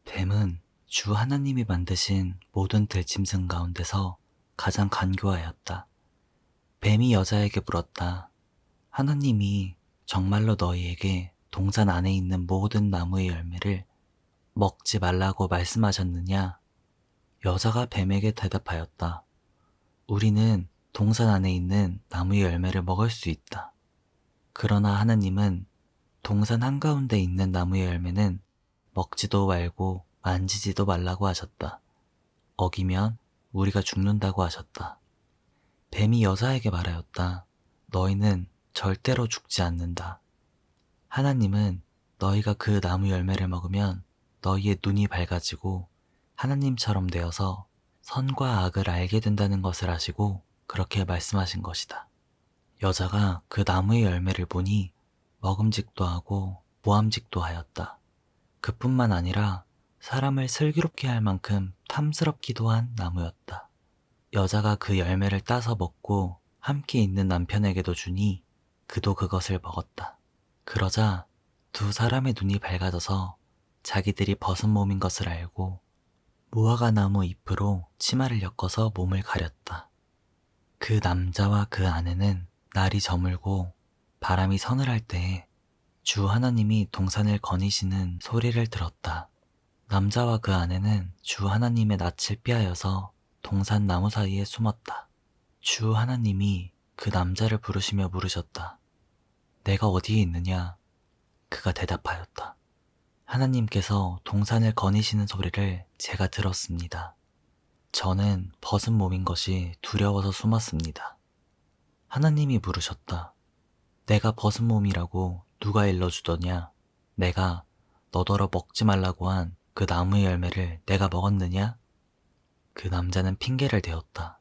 뱀은 주 하나님이 만드신 모든 들짐승 가운데서 가장 간교하였다. 뱀이 여자에게 물었다. 하나님이 정말로 너희에게 동산 안에 있는 모든 나무의 열매를 먹지 말라고 말씀하셨느냐? 여자가 뱀에게 대답하였다. 우리는 동산 안에 있는 나무의 열매를 먹을 수 있다. 그러나 하나님은 동산 한가운데 있는 나무의 열매는 먹지도 말고 만지지도 말라고 하셨다. 어기면 우리가 죽는다고 하셨다. 뱀이 여자에게 말하였다. 너희는 절대로 죽지 않는다. 하나님은 너희가 그 나무 열매를 먹으면 너희의 눈이 밝아지고 하나님처럼 되어서 선과 악을 알게 된다는 것을 아시고 그렇게 말씀하신 것이다. 여자가 그 나무의 열매를 보니 먹음직도 하고 모함직도 하였다. 그뿐만 아니라 사람을 슬기롭게 할 만큼 탐스럽기도 한 나무였다. 여자가 그 열매를 따서 먹고 함께 있는 남편에게도 주니 그도 그것을 먹었다. 그러자 두 사람의 눈이 밝아져서 자기들이 벗은 몸인 것을 알고 무화과 나무 잎으로 치마를 엮어서 몸을 가렸다. 그 남자와 그 아내는 날이 저물고 바람이 서늘할 때에 주 하나님이 동산을 거니시는 소리를 들었다. 남자와 그 아내는 주 하나님의 낯을 피하여서 동산 나무 사이에 숨었다. 주 하나님이 그 남자를 부르시며 물으셨다. 내가 어디에 있느냐? 그가 대답하였다. 하나님께서 동산을 거니시는 소리를 제가 들었습니다. 저는 벗은 몸인 것이 두려워서 숨었습니다. 하나님이 물으셨다. 내가 벗은 몸이라고 누가 일러주더냐? 내가 너더러 먹지 말라고 한 그 나무의 열매를 내가 먹었느냐? 그 남자는 핑계를 대었다.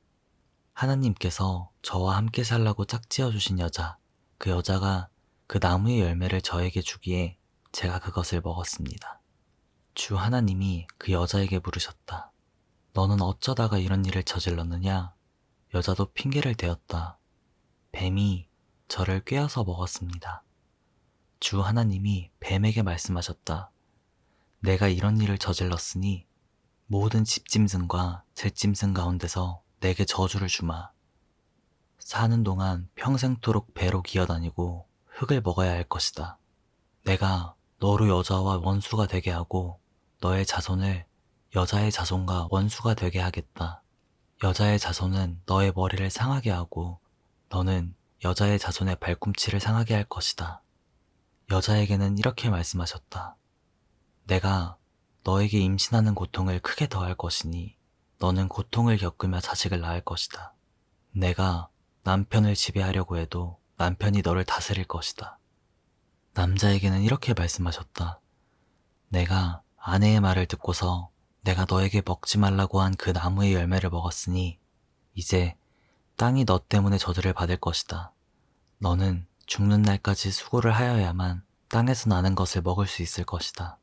하나님께서 저와 함께 살라고 짝지어 주신 여자, 그 여자가 그 나무의 열매를 저에게 주기에 제가 그것을 먹었습니다. 주 하나님이 그 여자에게 물으셨다. 너는 어쩌다가 이런 일을 저질렀느냐? 여자도 핑계를 대었다. 뱀이 저를 꿰어서 먹었습니다. 주 하나님이 뱀에게 말씀하셨다. 내가 이런 일을 저질렀으니 모든 집짐승과 들짐승 가운데서 내게 저주를 주마. 사는 동안 평생토록 배로 기어다니고 흙을 먹어야 할 것이다. 내가 너로 여자와 원수가 되게 하고 너의 자손을 여자의 자손과 원수가 되게 하겠다. 여자의 자손은 너의 머리를 상하게 하고 너는 여자의 자손의 발꿈치를 상하게 할 것이다. 여자에게는 이렇게 말씀하셨다. 내가 너에게 임신하는 고통을 크게 더할 것이니 너는 고통을 겪으며 자식을 낳을 것이다. 내가 남편을 지배하려고 해도 남편이 너를 다스릴 것이다. 남자에게는 이렇게 말씀하셨다. 내가 아내의 말을 듣고서 내가 너에게 먹지 말라고 한 그 나무의 열매를 먹었으니 이제 땅이 너 때문에 저주를 받을 것이다. 너는 죽는 날까지 수고를 하여야만 땅에서 나는 것을 먹을 수 있을 것이다.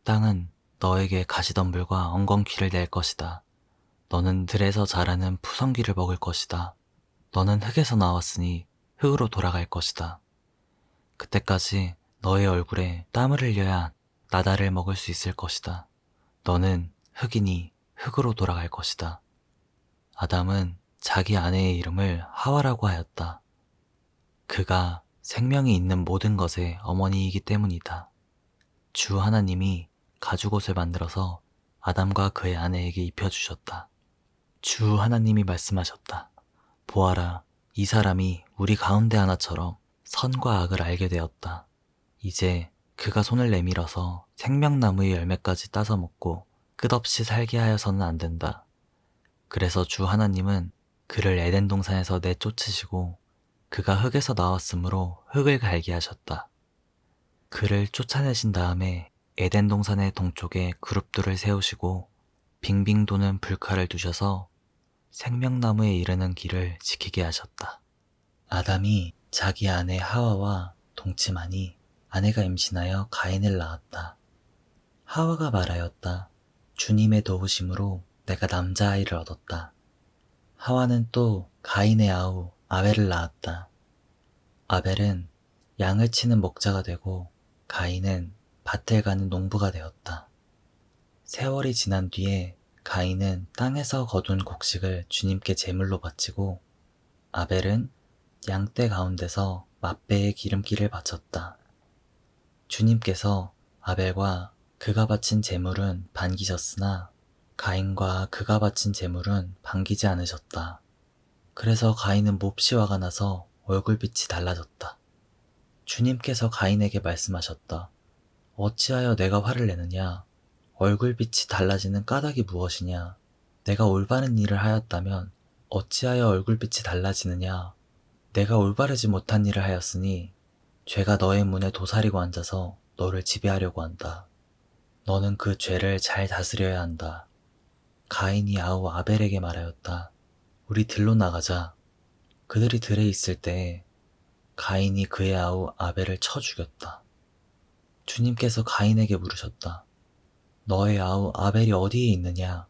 땅은 너에게 가시덤불과 엉겅퀴를 낼 것이다. 너는 들에서 자라는 푸성귀를 먹을 것이다. 너는 흙에서 나왔으니 흙으로 돌아갈 것이다. 그때까지 너의 얼굴에 땀을 흘려야 나다를 먹을 수 있을 것이다. 너는 흙이니 흙으로 돌아갈 것이다. 아담은 자기 아내의 이름을 하와라고 하였다. 그가 생명이 있는 모든 것의 어머니이기 때문이다. 주 하나님이 가죽옷을 만들어서 아담과 그의 아내에게 입혀주셨다. 주 하나님이 말씀하셨다. 보아라, 이 사람이 우리 가운데 하나처럼 선과 악을 알게 되었다. 이제 그가 손을 내밀어서 생명나무의 열매까지 따서 먹고 끝없이 살게 하여서는 안 된다. 그래서 주 하나님은 그를 에덴 동산에서 내쫓으시고 그가 흙에서 나왔으므로 흙을 갈게 하셨다. 그를 쫓아내신 다음에 에덴 동산의 동쪽에 그룹들을 세우시고 빙빙 도는 불칼을 두셔서 생명나무에 이르는 길을 지키게 하셨다. 아담이 자기 아내 하와와 동침하니 아내가 임신하여 가인을 낳았다. 하와가 말하였다. 주님의 도우심으로 내가 남자아이를 얻었다. 하와는 또 가인의 아우 아벨을 낳았다. 아벨은 양을 치는 목자가 되고 가인은 밭을 가는 농부가 되었다. 세월이 지난 뒤에 가인은 땅에서 거둔 곡식을 주님께 제물로 바치고 아벨은 양떼 가운데서 맛배의 기름기를 바쳤다. 주님께서 아벨과 그가 바친 제물은 반기셨으나 가인과 그가 바친 제물은 반기지 않으셨다. 그래서 가인은 몹시 화가 나서 얼굴빛이 달라졌다. 주님께서 가인에게 말씀하셨다. 어찌하여 내가 화를 내느냐? 얼굴빛이 달라지는 까닭이 무엇이냐? 내가 올바른 일을 하였다면 어찌하여 얼굴빛이 달라지느냐? 내가 올바르지 못한 일을 하였으니 죄가 너의 문에 도사리고 앉아서 너를 지배하려고 한다. 너는 그 죄를 잘 다스려야 한다. 가인이 아우 아벨에게 말하였다. 우리 들로 나가자. 그들이 들에 있을 때에 가인이 그의 아우 아벨을 쳐 죽였다. 주님께서 가인에게 물으셨다. 너의 아우 아벨이 어디에 있느냐?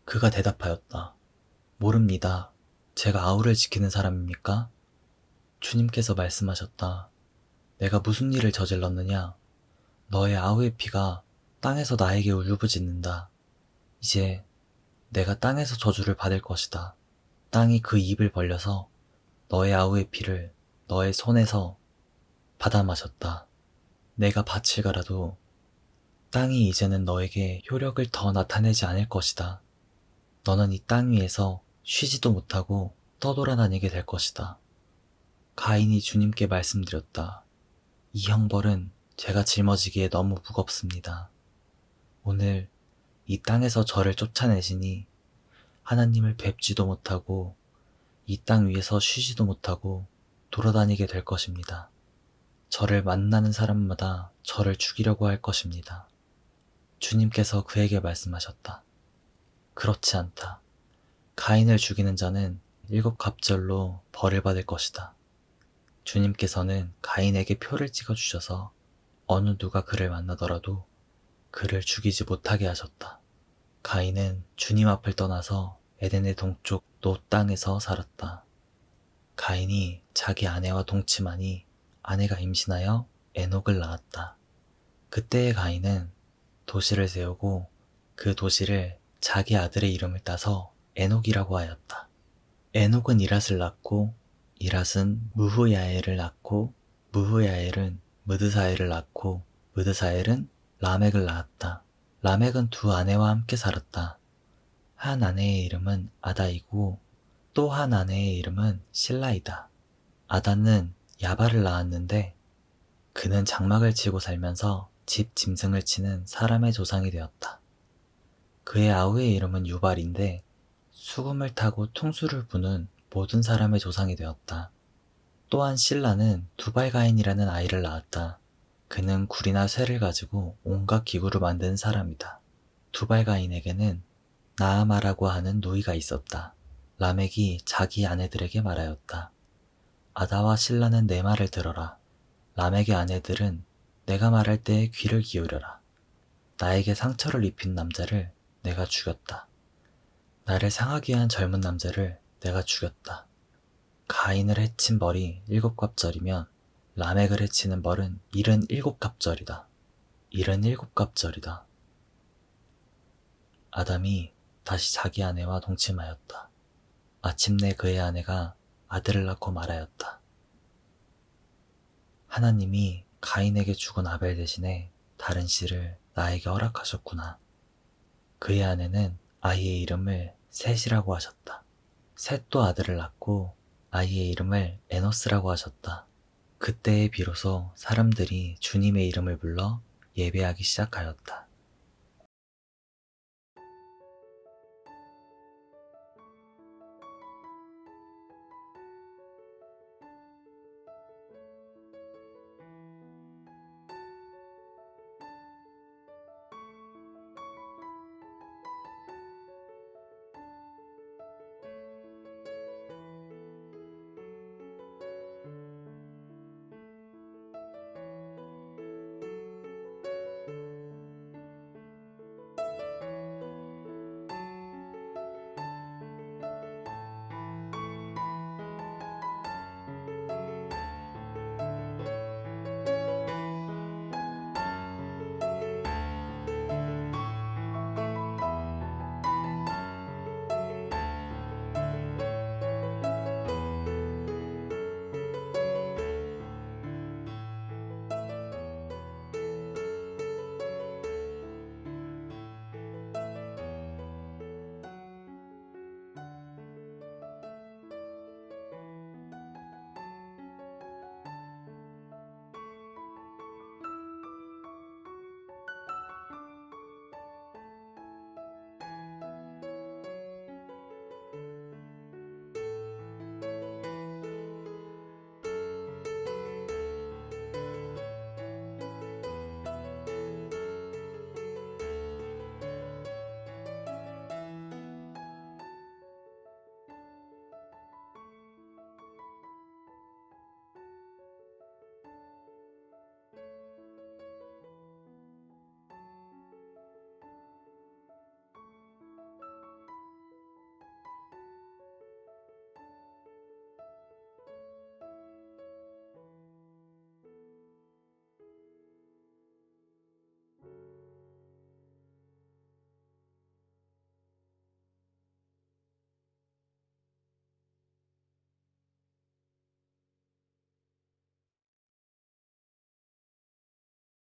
그가 대답하였다. 모릅니다. 제가 아우를 지키는 사람입니까? 주님께서 말씀하셨다. 내가 무슨 일을 저질렀느냐? 너의 아우의 피가 땅에서 나에게 울부짖는다. 이제 내가 땅에서 저주를 받을 것이다. 땅이 그 입을 벌려서 너의 아우의 피를 너의 손에서 받아 마셨다. 내가 밭을 갈아도 땅이 이제는 너에게 효력을 더 나타내지 않을 것이다. 너는 이 땅 위에서 쉬지도 못하고 떠돌아다니게 될 것이다. 가인이 주님께 말씀드렸다. 이 형벌은 제가 짊어지기에 너무 무겁습니다. 오늘 이 땅에서 저를 쫓아내시니 하나님을 뵙지도 못하고 이 땅 위에서 쉬지도 못하고 돌아다니게 될 것입니다. 저를 만나는 사람마다 저를 죽이려고 할 것입니다. 주님께서 그에게 말씀하셨다. 그렇지 않다. 가인을 죽이는 자는 7갑절로 벌을 받을 것이다. 주님께서는 가인에게 표를 찍어주셔서 어느 누가 그를 만나더라도 그를 죽이지 못하게 하셨다. 가인은 주님 앞을 떠나서 에덴의 동쪽 노 땅에서 살았다. 가인이 자기 아내와 동침하니 아내가 임신하여 에녹을 낳았다. 그때의 가인은 도시를 세우고 그 도시를 자기 아들의 이름을 따서 에녹이라고 하였다. 에녹은 이랏을 낳고 이랏은 무후야엘을 낳고 무후야엘은 무드사엘을 낳고 무드사엘은 라멕을 낳았다. 라멕은 두 아내와 함께 살았다. 한 아내의 이름은 아다이고 또 한 아내의 이름은 실라이다. 아다는 야발을 낳았는데 그는 장막을 치고 살면서 집 짐승을 치는 사람의 조상이 되었다. 그의 아우의 이름은 유발인데 수금을 타고 퉁수를 부는 모든 사람의 조상이 되었다. 또한 실라는 두발가인이라는 아이를 낳았다. 그는 굴이나 쇠를 가지고 온갖 기구를 만드는 사람이다. 두발가인에게는 나아마라고 하는 누이가 있었다. 라멕이 자기 아내들에게 말하였다. 아다와 실라는 내 말을 들어라. 라멕의 아내들은 내가 말할 때에 귀를 기울여라. 나에게 상처를 입힌 남자를 내가 죽였다. 나를 상하게 한 젊은 남자를 내가 죽였다. 가인을 해친 벌이 7갑절이면 라멕을 해치는 벌은 77갑절이다. 77갑절이다. 아담이 다시 자기 아내와 동침하였다. 마침내 그의 아내가 아들을 낳고 말하였다. 하나님이 가인에게 죽은 아벨 대신에 다른 씨를 나에게 허락하셨구나. 그의 아내는 아이의 이름을 셋이라고 하셨다. 셋도 아들을 낳고 아이의 이름을 에노스라고 하셨다. 그때에 비로소 사람들이 주님의 이름을 불러 예배하기 시작하였다.